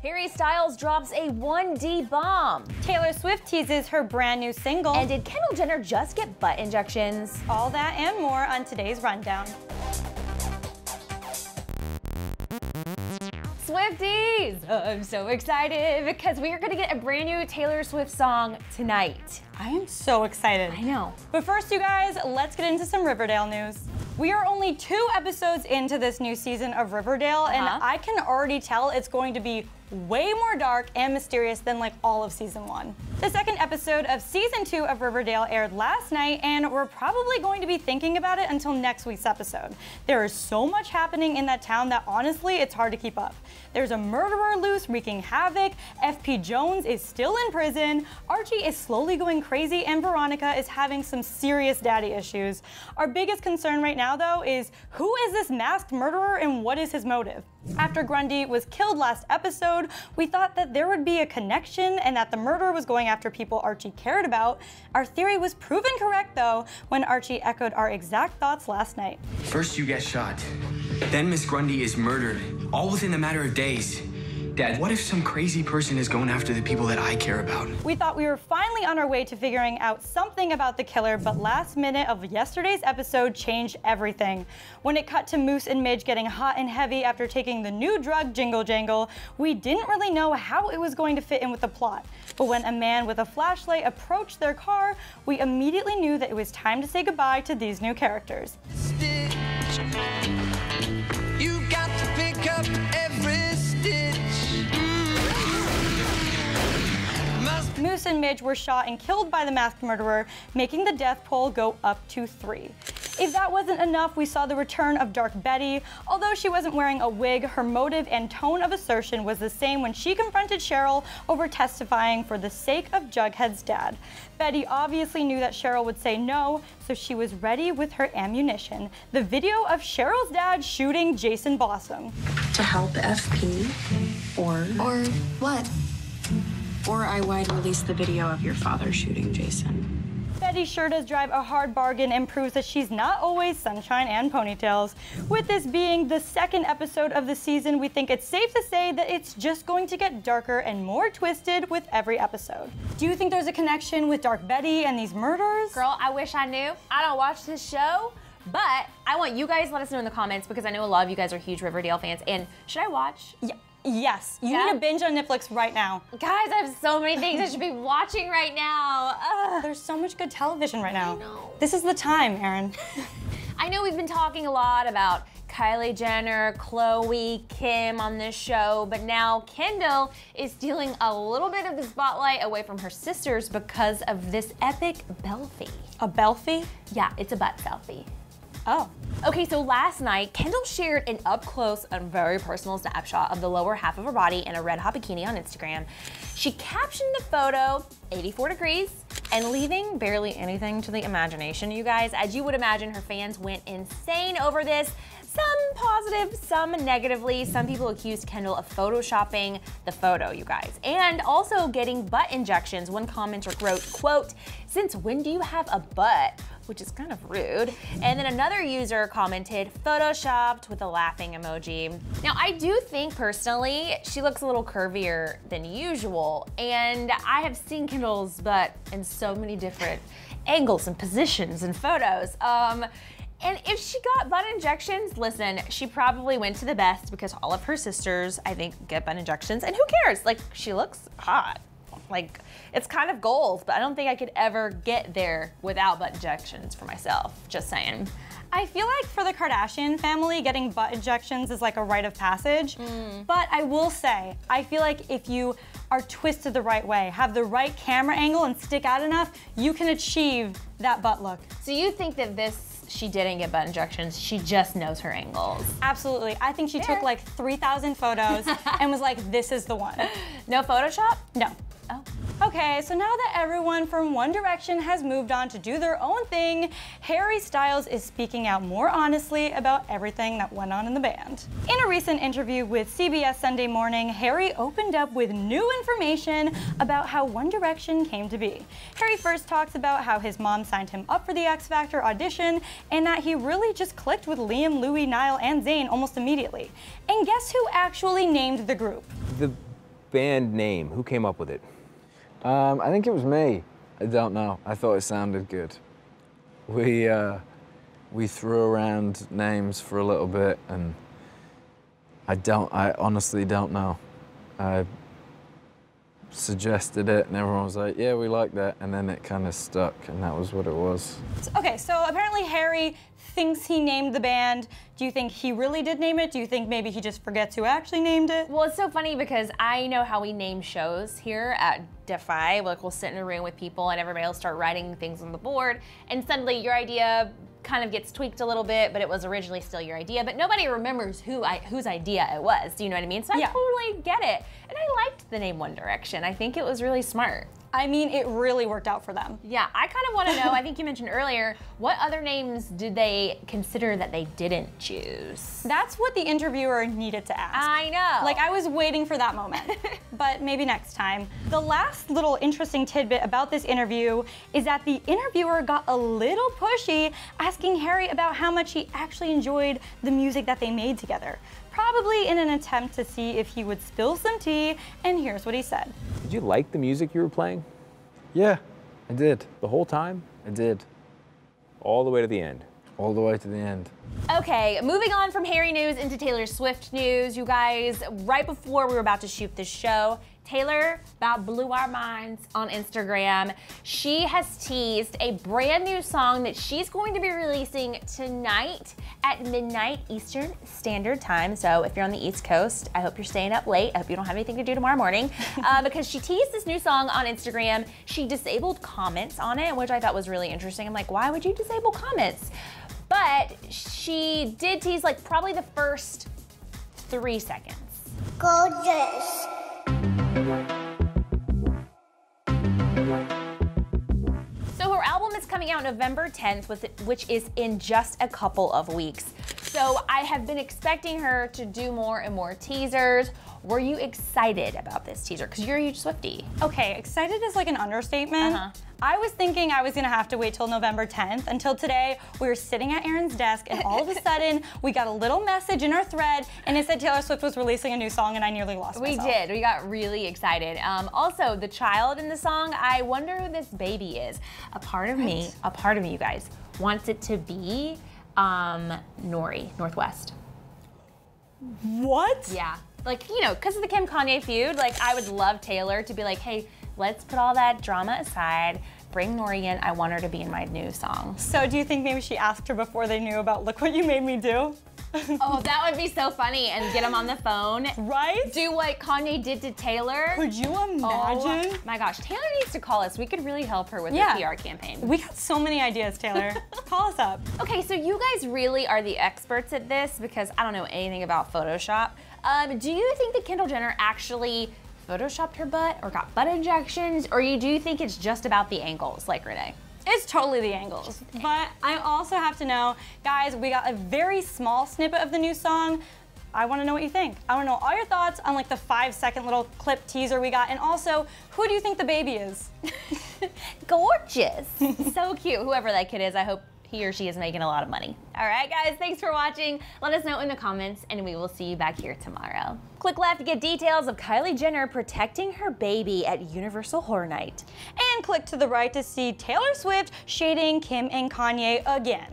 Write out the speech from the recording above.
Harry Styles drops a 1D bomb. Taylor Swift teases her brand new single. And did Kendall Jenner just get butt injections? All that and more on today's rundown. Swifties! I'm so excited because we are gonna get a brand new Taylor Swift song tonight. I am so excited. I know. But first, you guys, let's get into some Riverdale news. We are only 2 episodes into this new season of Riverdale, and I can already tell it's going to be way more dark and mysterious than like all of season 1. The second episode of season 2 of Riverdale aired last night, and we're probably going to be thinking about it until next week's episode. There is so much happening in that town that honestly, it's hard to keep up. There's a murderer loose wreaking havoc, FP Jones is still in prison, Archie is slowly going crazy, and Veronica is having some serious daddy issues. Our biggest concern right now though is who is this masked murderer and what is his motive? After Grundy was killed last episode, we thought that there would be a connection and that the murderer was going after people Archie cared about. Our theory was proven correct though when Archie echoed our exact thoughts last night. First you get shot, then Miss Grundy is murdered, all within a matter of days. Dad, what if some crazy person is going after the people that I care about? We thought we were finally on our way to figuring out something about the killer, but last minute of yesterday's episode changed everything. When it cut to Moose and Midge getting hot and heavy after taking the new drug Jingle Jangle, we didn't really know how it was going to fit in with the plot. But when a man with a flashlight approached their car, we immediately knew that it was time to say goodbye to these new characters. Stitch, you got to pick up every stitch. Moose and Midge were shot and killed by the masked murderer, making the death toll go up to 3. If that wasn't enough, we saw the return of Dark Betty. Although she wasn't wearing a wig, her motive and tone of assertion was the same when she confronted Cheryl over testifying for the sake of Jughead's dad. Betty obviously knew that Cheryl would say no, so she was ready with her ammunition. The video of Cheryl's dad shooting Jason Blossom. To help FP, or what? Or I wide release the video of your father shooting Jason. Betty sure does drive a hard bargain and proves that she's not always sunshine and ponytails. With this being the second episode of the season, we think it's safe to say that it's just going to get darker and more twisted with every episode. Do you think there's a connection with Dark Betty and these murders? Girl, I wish I knew. I don't watch this show, but I want you guys to let us know in the comments because I know a lot of you guys are huge Riverdale fans. And should I watch? Yeah. Yes, you need to binge on Netflix right now. Guys, I have so many things I should be watching right now. There's so much good television right now. I know. This is the time, Erin. I know we've been talking a lot about Kylie Jenner, Chloe, Kim on this show, but now Kendall is stealing a little bit of the spotlight away from her sisters because of this epic belfie. A belfie? Yeah, it's a butt selfie. Oh. Okay, so last night, Kendall shared an up-close and very personal snapshot of the lower half of her body in a red hot bikini on Instagram. She captioned the photo, 84 degrees, and leaving barely anything to the imagination, you guys. As you would imagine, her fans went insane over this. Some positive, some negatively. Some people accused Kendall of photoshopping the photo, you guys. And also getting butt injections. One commenter wrote, quote, "Since when do you have a butt?" Which is kind of rude. And then another user commented, "Photoshopped," with a laughing emoji. Now, I do think personally, she looks a little curvier than usual. And I have seen Kendall's butt in so many different angles and positions and photos. And if she got butt injections, listen, she probably went to the best because all of her sisters, I think, get butt injections. And who cares? Like, she looks hot. Like, it's kind of goals, but I don't think I could ever get there without butt injections for myself. Just saying. I feel like for the Kardashian family, getting butt injections is like a rite of passage. But I will say, I feel like if you are twisted the right way, have the right camera angle and stick out enough, you can achieve that butt look. So you think that she didn't get butt injections, she just knows her angles? Absolutely. I think she took like 3,000 photos and was like, this is the one. No Photoshop? No. Oh. Okay, so now that everyone from One Direction has moved on to do their own thing, Harry Styles is speaking out more honestly about everything that went on in the band. In a recent interview with CBS Sunday Morning, Harry opened up with new information about how One Direction came to be. Harry first talks about how his mom signed him up for the X Factor audition and that he really just clicked with Liam, Louis, Niall, and Zayn almost immediately. And guess who actually named the group? The band name? Who came up with it? I think it was me. I don't know. I thought it sounded good. We threw around names for a little bit, and I honestly don't know. I suggested it, and everyone was like, yeah, we like that, and then it kind of stuck, and that was what it was. Okay, so apparently Harry thinks he named the band. Do you think he really did name it? Do you think maybe he just forgets who actually named it? Well, it's so funny because I know how we name shows here at Defy. Like, we'll sit in a room with people and everybody will start writing things on the board, and suddenly your idea kind of gets tweaked a little bit, but it was originally still your idea, but nobody remembers whose idea it was. Do you know what I mean? So I totally get it. And I liked the name One Direction. I think it was really smart. I mean, it really worked out for them. Yeah, I kind of want to know, I think you mentioned earlier, what other names did they consider that they didn't choose? That's what the interviewer needed to ask. I know. Like, I was waiting for that moment, but maybe next time. The last little interesting tidbit about this interview is that the interviewer got a little pushy, asking Harry about how much he actually enjoyed the music that they made together. Probably in an attempt to see if he would spill some tea, and here's what he said. Did you like the music you were playing? Yeah, I did. The whole time? I did. All the way to the end? All the way to the end. Okay, moving on from Harry news into Taylor Swift news. You guys, right before we were about to shoot this show, Taylor about blew our minds on Instagram. She has teased a brand new song that she's going to be releasing tonight at midnight Eastern Standard Time. So if you're on the East Coast, I hope you're staying up late. I hope you don't have anything to do tomorrow morning because she teased this new song on Instagram. She disabled comments on it, which I thought was really interesting. I'm like, why would you disable comments? But she did tease like probably the first 3 seconds. Gorgeous. So her album is coming out November 10th, which is in just a couple of weeks. So I have been expecting her to do more and more teasers. Were you excited about this teaser? Because you're a huge Swiftie. Okay, excited is like an understatement. I was thinking I was gonna have to wait till November 10th. Until today, we were sitting at Aaron's desk and all of a sudden, we got a little message in our thread and it said Taylor Swift was releasing a new song and I nearly lost myself. We did, we got really excited. Also, the child in the song, I wonder who this baby is. A part of me, you guys, wants it to be Northwest. What? Yeah. Like, you know, because of the Kim Kanye feud, like, I would love Taylor to be like, hey, let's put all that drama aside, bring Nori in, I want her to be in my new song. So do you think maybe she asked her before they knew about Look What You Made Me Do? Oh, that would be so funny, and get him on the phone. Right? Do what Kanye did to Taylor. Could you imagine? Oh my gosh, Taylor needs to call us. We could really help her with the PR campaign. We got so many ideas, Taylor. Call us up. Okay, so you guys really are the experts at this because I don't know anything about Photoshop. Do you think that Kendall Jenner actually photoshopped her butt or got butt injections, or do you think it's just about the angles like Renee? It's totally the angles. But I also have to know, guys, we got a very small snippet of the new song. I want to know what you think. I want to know all your thoughts on like the 5-second little clip teaser we got, and also, who do you think the baby is? Gorgeous. So cute. Whoever that kid is, I hope he or she is making a lot of money. All right, guys, thanks for watching. Let us know in the comments, and we will see you back here tomorrow. Click left to get details of Kylie Jenner protecting her baby at Universal Horror Night. And click to the right to see Taylor Swift shading Kim and Kanye again.